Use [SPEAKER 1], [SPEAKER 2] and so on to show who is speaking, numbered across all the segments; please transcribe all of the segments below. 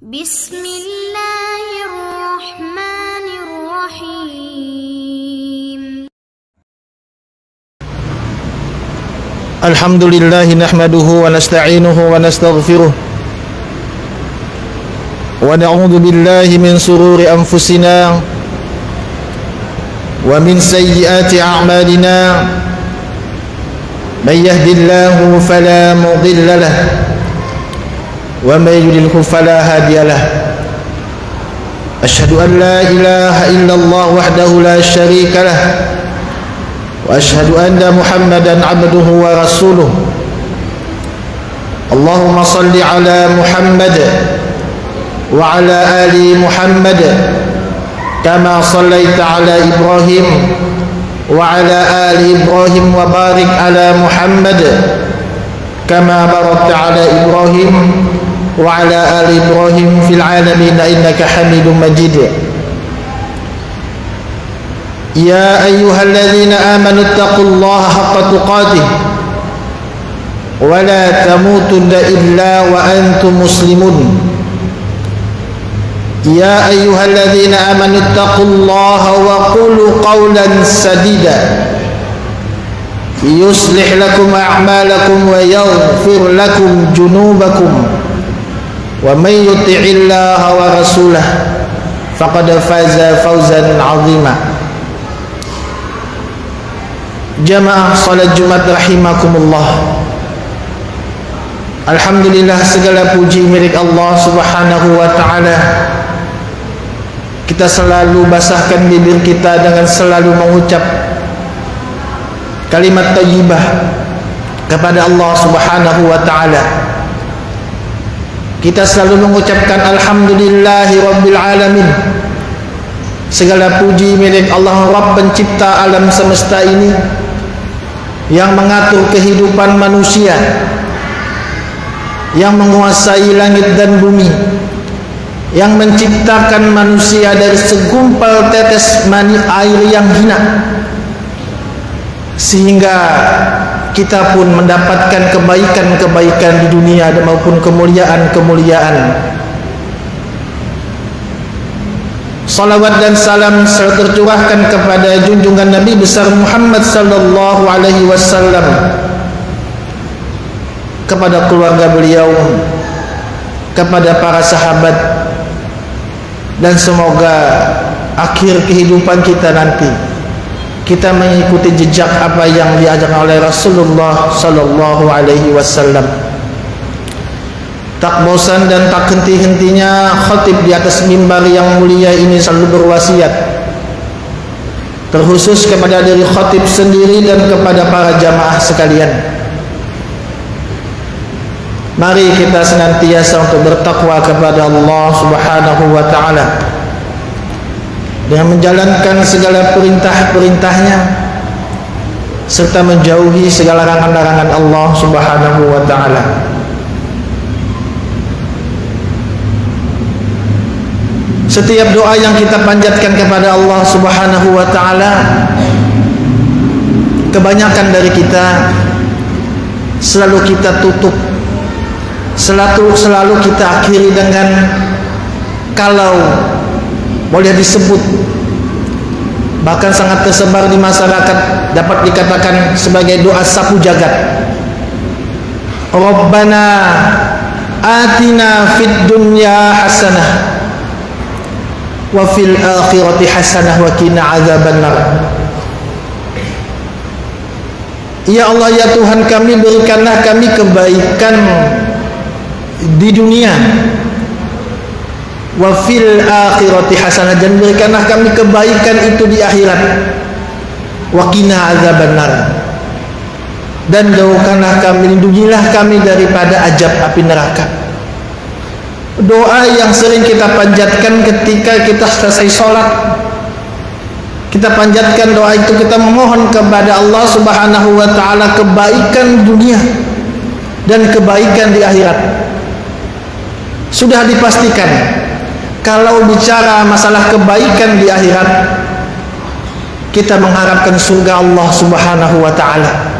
[SPEAKER 1] Bismillahirrahmanirrahim.
[SPEAKER 2] Alhamdulillah nahmaduhu wa nasta'inuhu wa nastaghfiruh wa na'udzu billahi min sururi anfusina wa min sayyiati a'malina may yahdihillahu fala mudilla lahu wa may yudlilhu fala hadiya lahu asyhadu an la ilaha illallah wahdahu la syarika lahu wa asyhadu anna Muhammadan abduhu wa rasuluh. Allahumma salli ala Muhammad wa ala ali Muhammad kama sallaita ala Ibrahim wa ala ali Ibrahim wa barik ala Muhammad kama barakta ala Ibrahim wa ala ali Ibrahim fil alamin innaka Hamidum Majid. Ya ayyuhalladzina amanu taqullaha haqqa tuqatih wa la tamutunna illa wa antum muslimun. Ya ayyuhalladzina amanu taqullaha wa qulu qawlan sadida yuslih lakum a'malakum wa yaghfir lakum junubakum wa may yuti'illaha wa rasulahu faqad faza fawzan 'azima. Jamaah salat Jumat rahimakumullah. Alhamdulillah, segala puji milik Allah Subhanahu wa taala. Kita selalu basahkan bibir kita dengan selalu mengucap kalimat thayyibah kepada Allah Subhanahu wa taala. Kita selalu mengucapkan alhamdulillahi rabbil alamin. Segala puji milik Allah, Rabb pencipta alam semesta ini, yang mengatur kehidupan manusia, yang menguasai langit dan bumi, yang menciptakan manusia dari segumpal tetes mani air yang hina, sehingga kita pun mendapatkan kebaikan-kebaikan di dunia maupun kemuliaan-kemuliaan. Salawat dan salam selalu tercurahkan kepada junjungan Nabi besar Muhammad sallallahu alaihi wasallam, kepada keluarga beliau, kepada para sahabat, dan semoga akhir kehidupan kita nanti kita mengikuti jejak apa yang diajarkan oleh Rasulullah sallallahu alaihi wasallam. Tak bosan dan tak henti-hentinya khatib di atas mimbar yang mulia ini selalu berwasiat, terkhusus kepada diri khatib sendiri dan kepada para jamaah sekalian. Mari kita senantiasa untuk bertakwa kepada Allah Subhanahu wa taala dengan menjalankan segala perintah-perintahnya serta menjauhi segala larangan-larangan Allah Subhanahu wa taala. Setiap doa yang kita panjatkan kepada Allah Subhanahu wa taala, kebanyakan dari kita selalu kita tutup, selalu kita akhiri dengan kalau boleh disebut, bahkan sangat tersebar di masyarakat, dapat dikatakan sebagai doa sapu jagat. Rabbana atina fid dunya hasanah wa fil akhirati hasanah wa qina adzabannar. Ya Allah, ya Tuhan kami, berikanlah kami kebaikan di dunia, wa fil akhirati hasanah, dan berikanlah kami kebaikan itu di akhirat, wa qina adzabannar, dan jauhkanlah kami, lindungilah kami daripada azab api neraka. Doa yang sering kita panjatkan ketika kita selesai sholat, kita panjatkan doa itu, kita memohon kepada Allah Subhanahu wa taala kebaikan dunia dan kebaikan di akhirat. Sudah dipastikan kalau bicara masalah kebaikan di akhirat, kita mengharapkan surga Allah Subhanahu wa taala,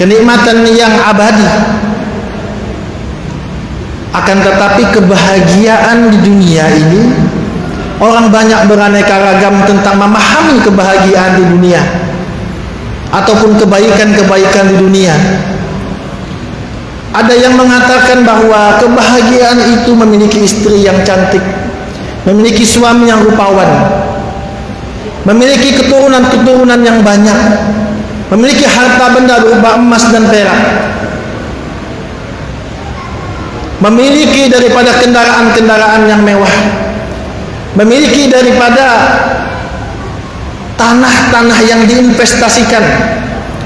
[SPEAKER 2] kenikmatan yang abadi. Akan tetapi kebahagiaan di dunia ini, orang banyak beraneka ragam tentang memahami kebahagiaan di dunia ataupun kebaikan-kebaikan di dunia. Ada yang mengatakan bahwa kebahagiaan itu memiliki istri yang cantik, memiliki suami yang rupawan, memiliki keturunan-keturunan yang banyak, memiliki harta benda berupa emas dan perak, memiliki daripada kendaraan-kendaraan yang mewah, memiliki daripada tanah-tanah yang diinvestasikan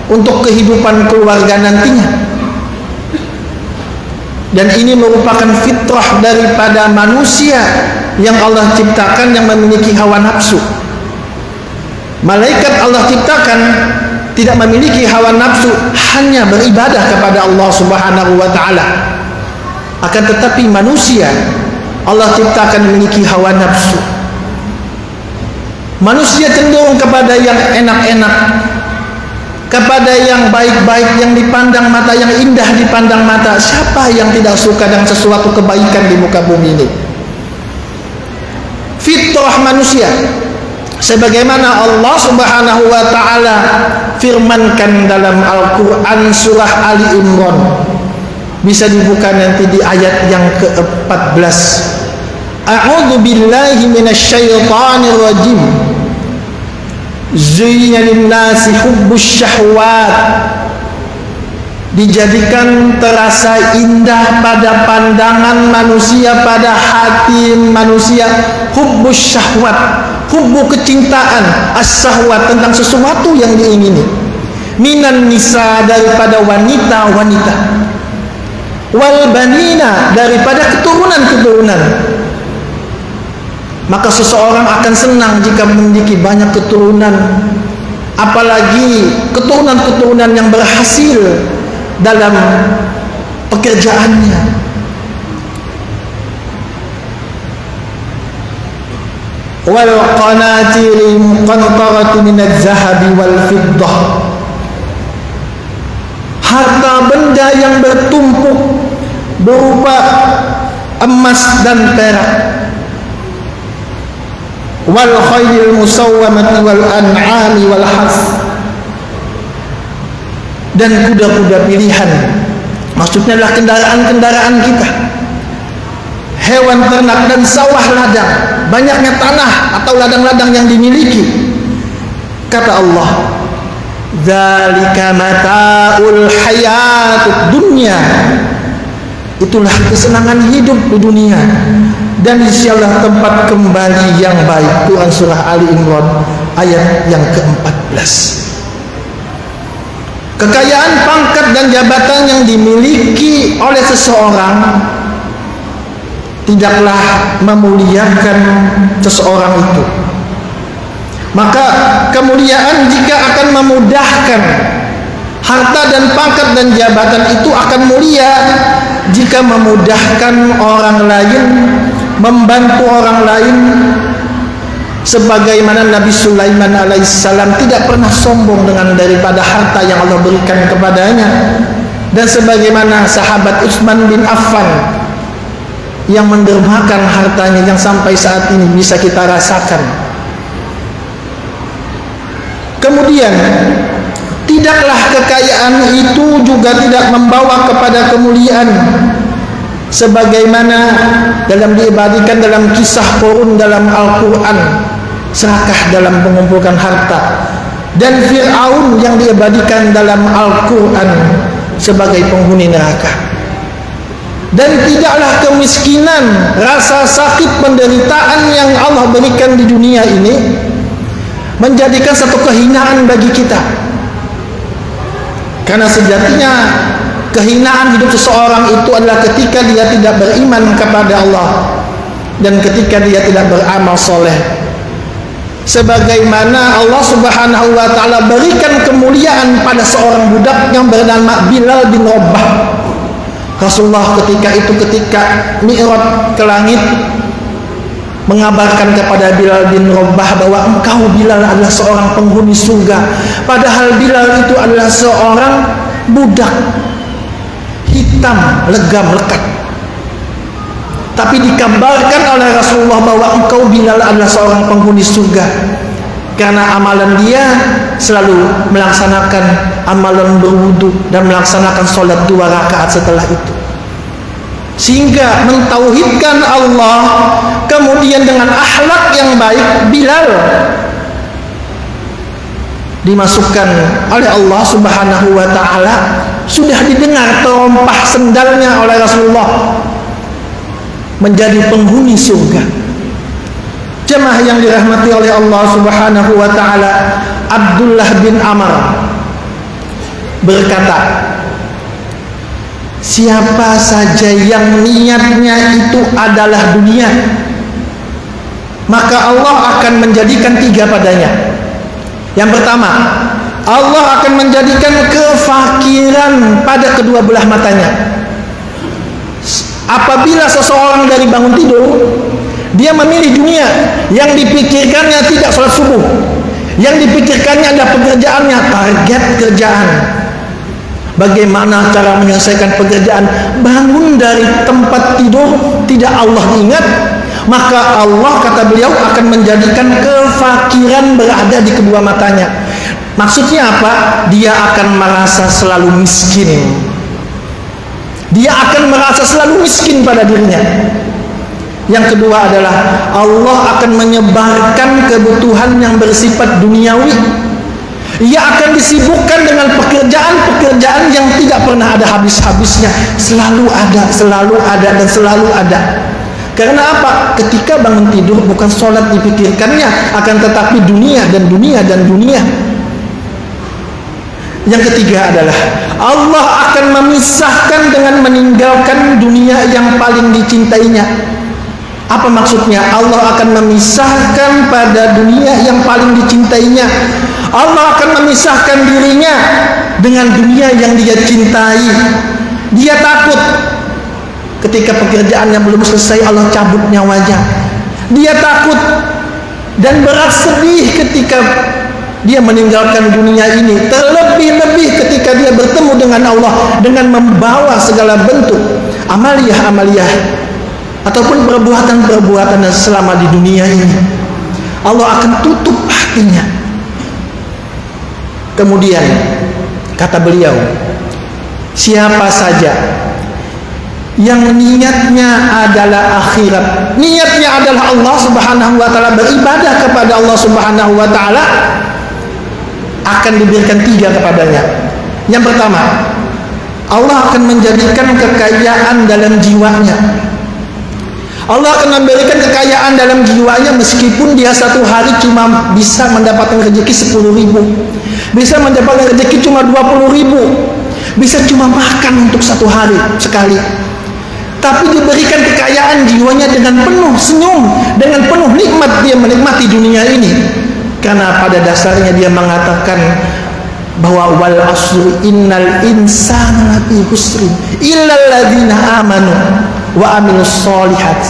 [SPEAKER 2] untuk kehidupan keluarga nantinya. Dan ini merupakan fitrah daripada manusia yang Allah ciptakan, yang memiliki hawa nafsu. Malaikat Allah ciptakan tidak memiliki hawa nafsu, hanya beribadah kepada Allah Subhanahu wa ta'ala. Akan tetapi manusia Allah ciptakan memiliki hawa nafsu. Manusia cenderung kepada yang enak-enak, kepada yang baik-baik, yang dipandang mata, yang indah dipandang mata. Siapa yang tidak suka dengan sesuatu kebaikan di muka bumi ini? Fitrah manusia, sebagaimana Allah Subhanahu wa ta'ala firmankan dalam Al-Quran surah Ali Imran. Bisa dibuka nanti di ayat yang ke-14. A'udzu billahi minasyaitonir rajim. Zuyyina lin-nasi hubbus syahwat. Dijadikan terasa indah pada pandangan manusia, pada hati manusia, hubbus syahwat, hubbu kecintaan, as-syahwat tentang sesuatu yang diingini, minan nisa daripada wanita-wanita, wal banina daripada keturunan-keturunan. Maka seseorang akan senang jika memiliki banyak keturunan, apalagi keturunan-keturunan yang berhasil dalam pekerjaannya. Wal qanatiril muqantarati minadz zahabi wal fiddah, harta benda yang bertumpuk berupa emas dan perak. Wal khaylil musawwamati wal an'ami wal has, dan kuda-kuda pilihan. Maksudnya adalah kendaraan-kendaraan kita, hewan ternak dan sawah ladang, banyaknya tanah atau ladang-ladang yang dimiliki. Kata Allah, dzalika mata'ul hayatud dunya, itulah kesenangan hidup di dunia, dan insyaallah tempat kembali yang baik. Quran surah Ali Imran ayat yang ke-14. Kekayaan, pangkat dan jabatan yang dimiliki oleh seseorang tidaklah memuliakan seseorang itu. Maka kemuliaan jika akan memudahkan, harta dan pangkat dan jabatan itu akan mulia jika memudahkan orang lain, membantu orang lain. Sebagaimana Nabi Sulaiman alaihissalam tidak pernah sombong dengan daripada harta yang Allah berikan kepadanya, dan sebagaimana sahabat Utsman bin Affan yang mendermakan hartanya yang sampai saat ini bisa kita rasakan. Kemudian tidaklah kekayaan itu juga tidak membawa kepada kemuliaan, sebagaimana dalam diabadikan dalam kisah Qarun dalam Al-Quran, serakah dalam mengumpulkan harta, dan Fir'aun yang diabadikan dalam Al-Quran sebagai penghuni neraka. Dan tidaklah kemiskinan, rasa sakit, penderitaan yang Allah berikan di dunia ini menjadikan satu kehinaan bagi kita. Karena sejatinya kehinaan hidup seseorang itu adalah ketika dia tidak beriman kepada Allah dan ketika dia tidak beramal soleh. Sebagaimana Allah Subhanahu wa ta'ala berikan kemuliaan pada seorang budak yang bernama Bilal bin Rabah. Rasulullah ketika Mi'raj ke langit mengabarkan kepada Bilal bin Rabah bahwa engkau Bilal adalah seorang penghuni surga. Padahal Bilal itu adalah seorang budak hitam, legam, lekat. tapi dikabarkan oleh Rasulullah bahwa engkau Bilal adalah seorang penghuni surga, karena amalan dia selalu melaksanakan amalan berwudu dan melaksanakan sholat 2 rakaat setelah itu, sehingga mentauhidkan Allah. Kemudian dengan akhlak yang baik, Bilal dimasukkan oleh Allah Subhanahu wa ta'ala. Sudah didengar terompah sendalnya oleh Rasulullah, menjadi penghuni surga. Jemaah yang dirahmati oleh Allah Subhanahu wa ta'ala, Abdullah bin Amr berkata, siapa saja yang niatnya itu adalah dunia, maka Allah akan menjadikan 3 padanya. Yang pertama, Allah akan menjadikan kefakiran pada kedua belah matanya. Apabila seseorang dari bangun tidur, dia memilih dunia, yang dipikirkannya tidak sholat subuh, yang dipikirkannya adalah pekerjaannya, target kerjaan, bagaimana cara menyelesaikan pekerjaan. Bangun dari tempat tidur tidak Allah ingat, maka Allah, kata beliau, akan menjadikan kefakiran berada di kedua matanya. Maksudnya apa? Dia akan merasa selalu miskin. Dia akan merasa selalu miskin pada dirinya. Yang kedua adalah Allah akan menyebarkan kebutuhan yang bersifat duniawi. Ia akan disibukkan dengan pekerjaan-pekerjaan yang tidak pernah ada habis-habisnya, selalu ada dan selalu ada. Karena apa? Ketika bangun tidur bukan sholat dipikirkannya, akan tetapi dunia dan dunia dan dunia. Yang ketiga adalah Allah akan memisahkan dengan meninggalkan dunia yang paling dicintainya. Apa maksudnya? Allah akan memisahkan pada dunia yang paling dicintainya. Allah akan memisahkan dirinya dengan dunia yang dia cintai. Dia takut ketika pekerjaannya belum selesai Allah cabut nyawanya. Dia takut dan berat sedih ketika dia meninggalkan dunia ini. Terlebih-lebih ketika dia bertemu dengan Allah dengan membawa segala bentuk amaliyah-amaliyah ataupun perbuatan-perbuatan selama di dunia ini. Allah akan tutup hatinya. Kemudian kata beliau, siapa saja yang niatnya adalah akhirat, niatnya adalah Allah Subhanahu wa ta'ala, beribadah kepada Allah Subhanahu wa ta'ala, akan diberikan 3 kepadanya. Yang pertama, Allah akan menjadikan kekayaan dalam jiwanya. Allah akan memberikan kekayaan dalam jiwanya, meskipun dia satu hari cuma bisa mendapatkan rezeki 10.000, bisa mendapatkan rezeki cuma 20.000, bisa cuma makan untuk satu hari sekali, tapi diberikan kekayaan jiwanya dengan penuh senyum, dengan penuh nikmat dia menikmati dunia ini. Karena pada dasarnya dia mengatakan bahwa wal asri innal insana lafi khusrin illal ladzina amanu wa amilus sholihat.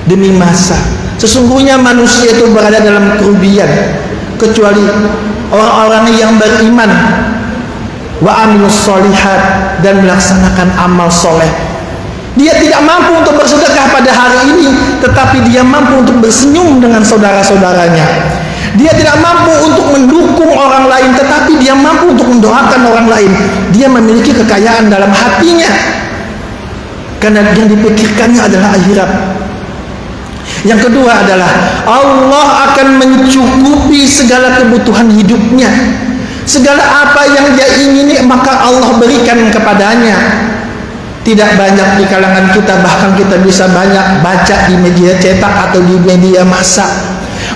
[SPEAKER 2] Demi masa, sesungguhnya manusia itu berada dalam kerugian kecuali orang-orang yang beriman wa amilus sholihat dan melaksanakan amal soleh. Dia tidak mampu untuk bersedekah pada hari ini, tetapi dia mampu untuk bersenyum dengan saudara-saudaranya. Dia tidak mampu untuk mendukung orang lain, tetapi dia mampu untuk mendoakan orang lain. Dia memiliki kekayaan dalam hatinya, karena yang dipikirkannya adalah akhirat. Yang kedua adalah Allah akan mencukupi segala kebutuhan hidupnya. Segala apa yang dia ingini maka Allah berikan kepadanya. Tidak banyak di kalangan kita, bahkan kita bisa banyak baca di media cetak atau di media massa,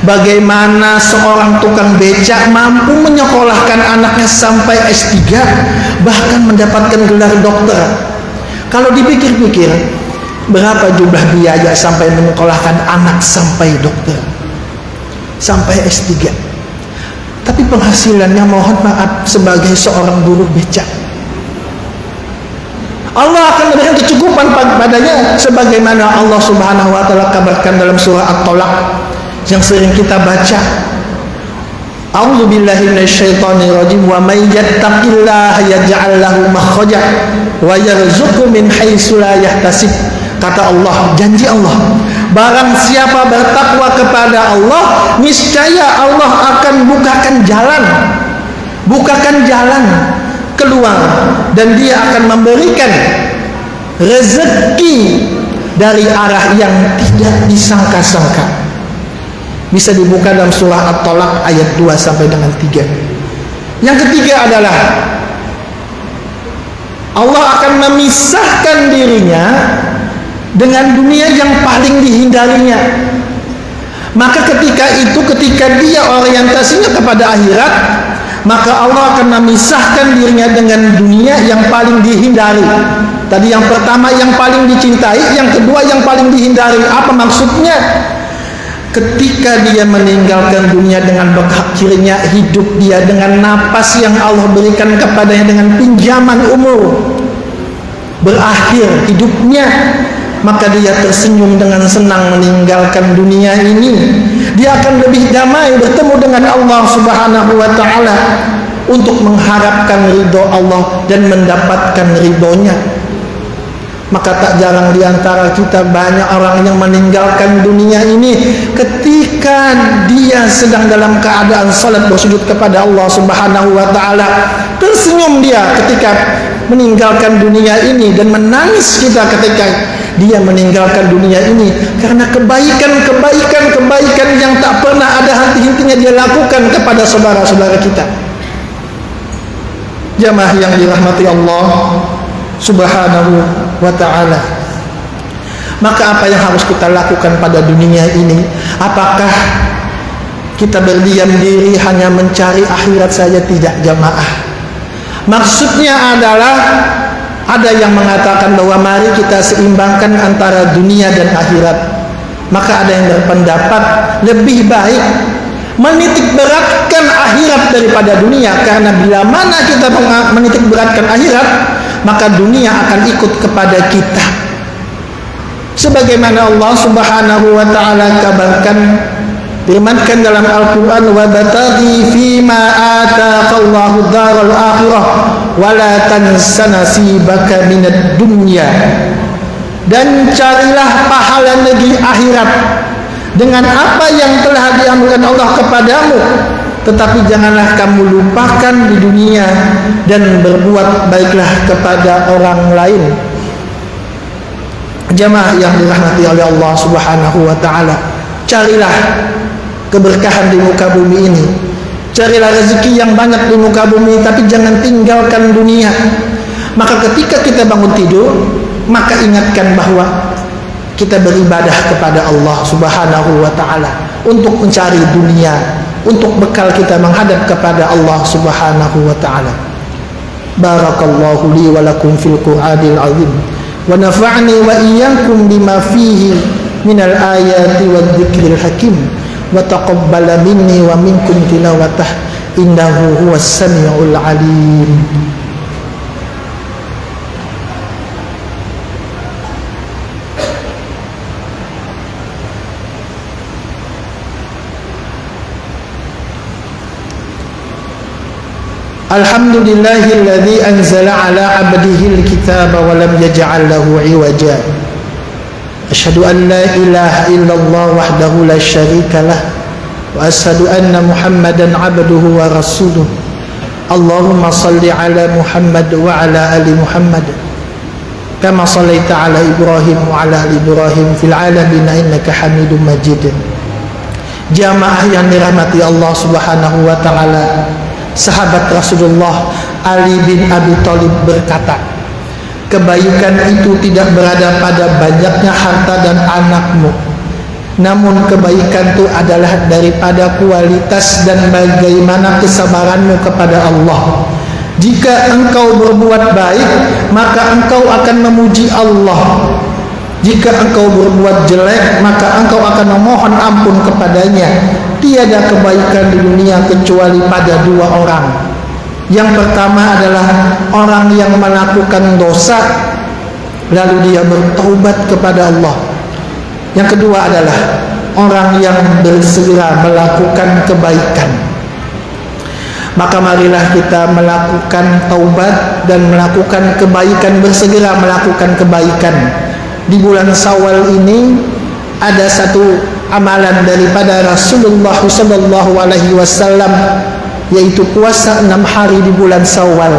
[SPEAKER 2] bagaimana seorang tukang becak mampu menyekolahkan anaknya sampai S3, bahkan mendapatkan gelar dokter. Kalau dipikir-pikir, berapa jumlah biaya sampai menyekolahkan anak sampai dokter, sampai S3, tapi penghasilannya mohon maaf sebagai seorang buruh becak. Allah akan memberikan kecukupan padanya, sebagaimana Allah Subhanahu wa ta'ala kabarkan dalam surah At-Tolaq yang sering kita baca. A'udzu billahi minasyaitonir rajim. Wa may yattaqillaha yaj'al lahu makhraja wa yarzuqhu min haitsu la yahtasib. Kata Allah, janji Allah, barang siapa bertakwa kepada Allah, niscaya Allah akan bukakan jalan keluar, dan Dia akan memberikan rezeki dari arah yang tidak disangka-sangka. Bisa dibuka dalam surah At-Talaq ayat 2 sampai dengan 3. Yang ketiga adalah Allah akan memisahkan dirinya dengan dunia yang paling dihindarinya. Maka ketika dia orientasinya kepada akhirat, maka Allah akan memisahkan dirinya dengan dunia yang paling dihindari. Tadi yang pertama yang paling dicintai, yang kedua yang paling dihindari. Apa maksudnya? Ketika dia meninggalkan dunia dengan berakhirnya hidup dia dengan napas yang Allah berikan kepadanya, dengan pinjaman umur, berakhir hidupnya, maka dia tersenyum dengan senang meninggalkan dunia ini. Dia akan lebih damai bertemu dengan Allah Subhanahu wa ta'ala untuk mengharapkan ridho Allah dan mendapatkan ridhonya. Maka tak jarang di antara kita banyak orang yang meninggalkan dunia ini ketika dia sedang dalam keadaan salat bersujud kepada Allah Subhanahu wa ta'ala. Tersenyum dia ketika meninggalkan dunia ini, dan menangis kita ketika dia meninggalkan dunia ini karena kebaikan yang tak pernah ada henti-hentinya dia lakukan kepada saudara-saudara kita. Jamaah yang dirahmati Allah Subhanahu wa ta'ala, maka apa yang harus kita lakukan pada dunia ini? Apakah kita berdiam diri hanya mencari akhirat saja? Tidak, jamaah. Maksudnya adalah ada yang mengatakan bahwa mari kita seimbangkan antara dunia dan akhirat. Maka ada yang berpendapat lebih baik menitik beratkan akhirat daripada dunia, karena bila mana kita menitik beratkan akhirat, maka dunia akan ikut kepada kita. Sebagaimana Allah Subhanahu wa ta'ala kabarkan, firmankan dalam Al-Quran, wa bataghi fima ataqallahu daral akhirah wa la tansa nasibaka minad dunya, dan carilah pahala negeri akhirat dengan apa yang telah dianugerahkan Allah kepadamu, tetapi janganlah kamu lupakan di dunia dan berbuat baiklah kepada orang lain. Jamaah yang dirahmati oleh Allah Subhanahu wa ta'ala, carilah keberkahan di muka bumi ini, carilah rezeki yang banyak di muka bumi, tapi jangan tinggalkan dunia. Maka ketika kita bangun tidur, maka ingatkan bahwa kita beribadah kepada Allah Subhanahu wa ta'ala untuk mencari dunia, untuk bekal kita menghadap kepada Allah Subhanahu wa ta'ala. Barakallahu li wa lakum fil Qur'anil azim, wa nafa'ni wa iyyakum bima fihi minal ayati wad dzikril hakim, wa taqabbala minni wa minkum tilawatah innahu huwas samiul alim. Alhamdulillahilladzi anzala ala abdihi alkitaba wa lam yaj'al lahu iwaja. Asyhadu an la ilaha illallah wahdahu la syarika lah, wa asyhadu anna Muhammadan abduhu wa rasuluh. Allahumma salli ala Muhammad wa ala ali Muhammad kama sallaita ala Ibrahim wa ala ali Ibrahim fil alamin innaka Hamidum Majid. Jamaah yang dirahmati Allah Subhanahu wa ta'ala, sahabat Rasulullah Ali bin Abi Thalib berkata, kebaikan itu tidak berada pada banyaknya harta dan anakmu, namun kebaikan itu adalah daripada kualitas dan bagaimana kesabaranmu kepada Allah. Jika engkau berbuat baik, maka engkau akan memuji Allah. Jika engkau berbuat jelek, maka engkau akan memohon ampun kepadanya. Tiada kebaikan di dunia kecuali pada dua orang. Yang pertama adalah orang yang melakukan dosa lalu dia bertaubat kepada Allah. Yang kedua adalah orang yang bersegera melakukan kebaikan. Maka marilah kita melakukan taubat dan melakukan kebaikan, bersegera melakukan kebaikan. di bulan Syawal ini ada satu amalan daripada Rasulullah sallallahu alaihi wasallam, yaitu puasa 6 hari di bulan Syawal.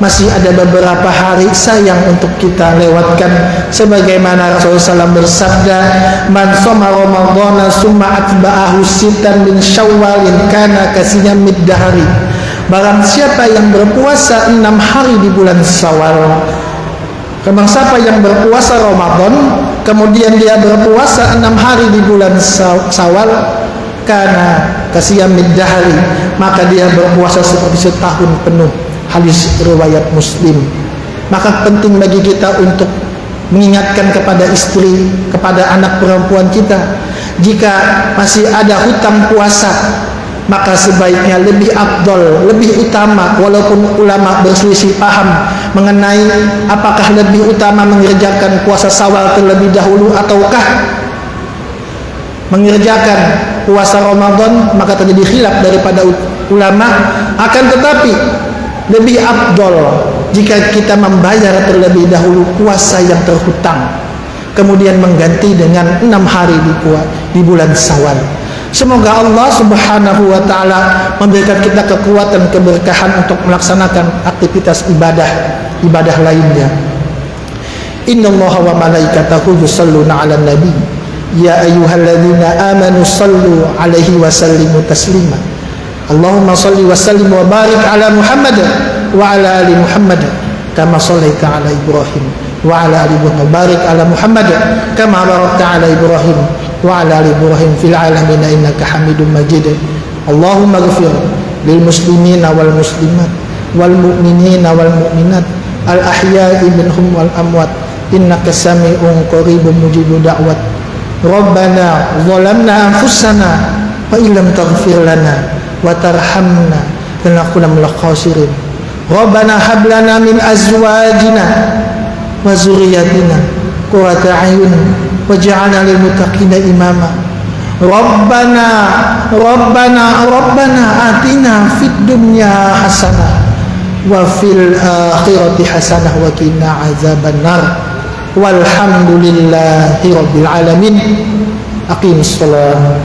[SPEAKER 2] Masih ada beberapa hari sayang untuk kita lewatkan, sebagaimana Rasulullah SAW bersabda, man shoma ramadhana summa atba'ahu sittan min syawalin kana kasiyamid dahri. Barang siapa yang berpuasa 6 hari di bulan Syawal, barang siapa yang berpuasa Ramadan kemudian dia berpuasa 6 hari di bulan Syawal, kana kasiyamid dahri, maka dia berpuasa seperti setahun penuh. Hadis riwayat Muslim. Maka penting bagi kita untuk mengingatkan kepada istri, kepada anak perempuan kita, jika masih ada hutang puasa, maka sebaiknya lebih afdol, lebih utama, walaupun ulama berselisih paham mengenai apakah lebih utama mengerjakan puasa Syawal terlebih dahulu ataukah mengerjakan puasa Ramadan, maka terjadi khilaf daripada ulama. Akan tetapi lebih afdol jika kita membayar terlebih dahulu puasa yang terhutang, kemudian mengganti dengan 6 hari di bulan Syawal. Semoga Allah subhanahu wa ta'ala memberikan kita kekuatan, keberkahan untuk melaksanakan aktivitas ibadah lainnya. Innallaha wa malaikatahu yusholluna 'alan nabi ya ayyuhalladzina amanu shallu 'alaihi wa sallimu taslima. Allahumma shalli wa sallim wa barik ala Muhammad wa ala ali Muhammad kama shallaita ala Ibrahim wa ala ali Ibrahim, barik ala Muhammad kama barakta ala Ibrahim wa ala ali Ibrahim fil alamin innaka Hamidum Majid. Allahumma ighfir lil muslimina wal muslimat wal mu'minina wal mu'minat al ahya'i minhum wal amwat innaka sami'un qaribun mujibud da'wat. Rabbana zalamna anfusana wa illam taghfir lana wa tarhamna lanakunanna minal khasirin. Rabbana hab lana min azwajina wa dzurriyyatina qurrata a'yun waj'alna lil muttaqina imama. Rabbana atina fid dunya hasanah wa fil akhirati hasanah wa qina azabannar. Walhamdulillahi rabbil alamin. Aqimus shalah.